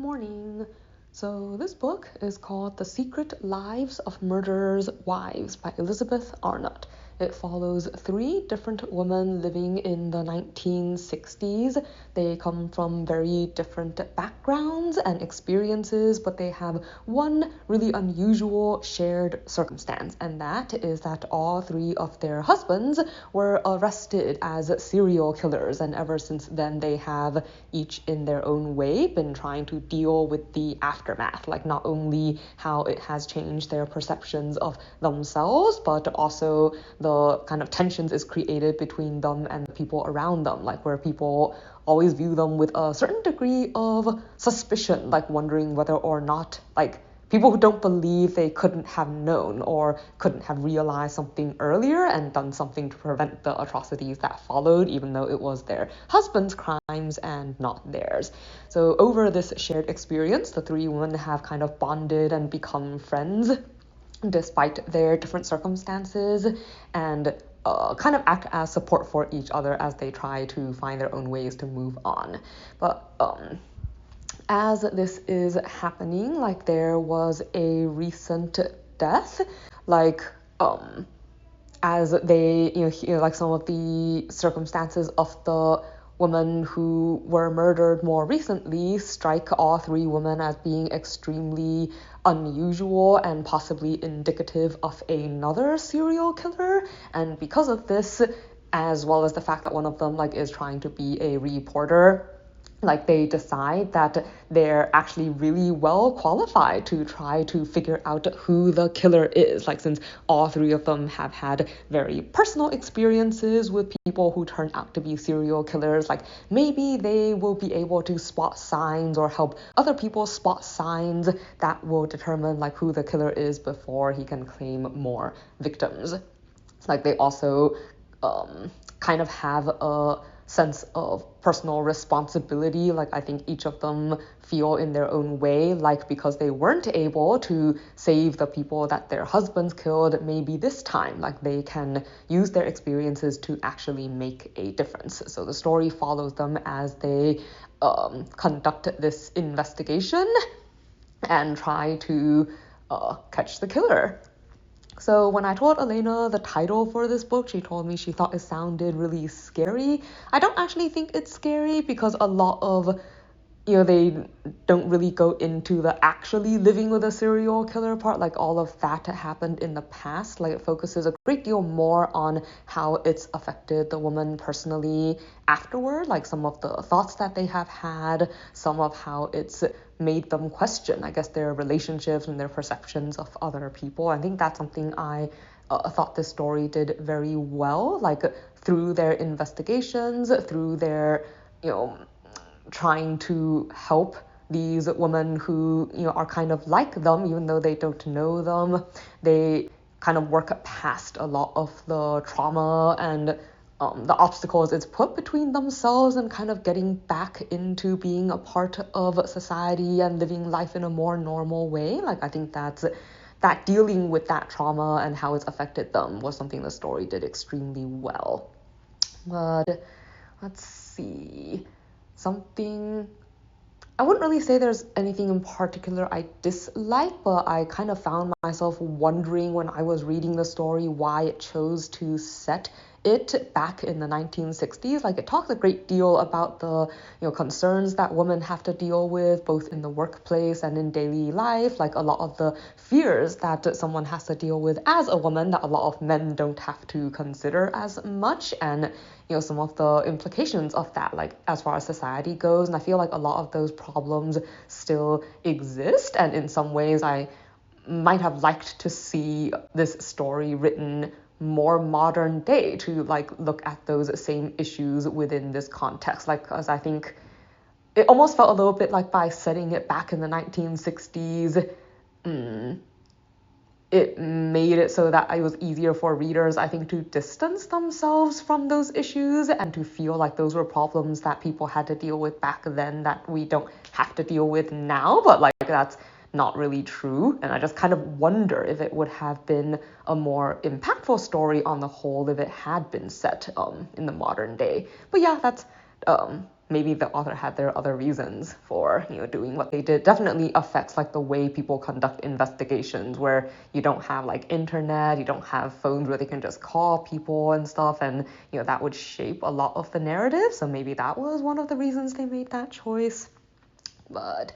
Morning. So this book is called The Secret Lives of Murderers' Wives by Elizabeth Arnott. It follows 3 different women living in the 1960s. They come from very different backgrounds and experiences, but they have one really unusual shared circumstance, and that is that all 3 of their husbands were arrested as serial killers, and ever since then they have each in their own way been trying to deal with the aftermath, like not only how it has changed their perceptions of themselves, but also the kind of tensions is created between them and the people around them, like where people always view them with a certain degree of suspicion, like wondering whether or not, like, people who don't believe they couldn't have known or couldn't have realized something earlier and done something to prevent the atrocities that followed, even though it was their husband's crimes and not theirs. So over this shared experience, the 3 women have kind of bonded and become friends despite their different circumstances, and kind of act as support for each other as they try to find their own ways to move on. But as this is happening, like, there was a recent death, like as they hear like some of the circumstances of the women who were murdered more recently strike all 3 women as being extremely unusual and possibly indicative of another serial killer. And because of this, as well as the fact that one of them like is trying to be a reporter, like they decide that they're actually really well qualified to try to figure out who the killer is. Like, since all 3 of them have had very personal experiences with people who turn out to be serial killers, like maybe they will be able to spot signs or help other people spot signs that will determine like who the killer is before he can claim more victims. Like, they also kind of have a sense of personal responsibility. Like, I think each of them feel in their own way, like, because they weren't able to save the people that their husbands killed, maybe this time, like, they can use their experiences to actually make a difference. So the story follows them as they conduct this investigation and try to catch the killer. So when I told Elena the title for this book, she told me she thought it sounded really scary. I don't actually think it's scary because a lot of, they don't really go into the actually living with a serial killer part. Like, all of that happened in the past. Like, it focuses a great deal more on how it's affected the woman personally afterward, like some of the thoughts that they have had, some of how it's made them question, I guess, their relationships and their perceptions of other people. I think that's something I thought this story did very well, like through their investigations, through their, trying to help these women who, are kind of like them, even though they don't know them. They kind of work past a lot of the trauma and the obstacles it's put between themselves and kind of getting back into being a part of society and living life in a more normal way. Like, I think that dealing with that trauma and how it's affected them was something the story did extremely well. But let's see, I wouldn't really say there's anything in particular I dislike, but I kind of found myself wondering when I was reading the story why it chose to set it back in the 1960s. Like, it talks a great deal about the concerns that women have to deal with both in the workplace and in daily life, like a lot of the fears that someone has to deal with as a woman that a lot of men don't have to consider as much, and some of the implications of that, like as far as society goes. And I feel like a lot of those problems still exist, and in some ways I might have liked to see this story written more modern day to like look at those same issues within this context. Like, because I think it almost felt a little bit like by setting it back in the 1960s, it made it so that it was easier for readers, I think, to distance themselves from those issues and to feel like those were problems that people had to deal with back then that we don't have to deal with now. But like, that's not really true. And I just kind of wonder if it would have been a more impactful story on the whole if it had been set in the modern day. But yeah, that's maybe the author had their other reasons for, doing what they did. Definitely affects like the way people conduct investigations, where you don't have like internet, you don't have phones where they can just call people and stuff, and that would shape a lot of the narrative. So maybe that was one of the reasons they made that choice. But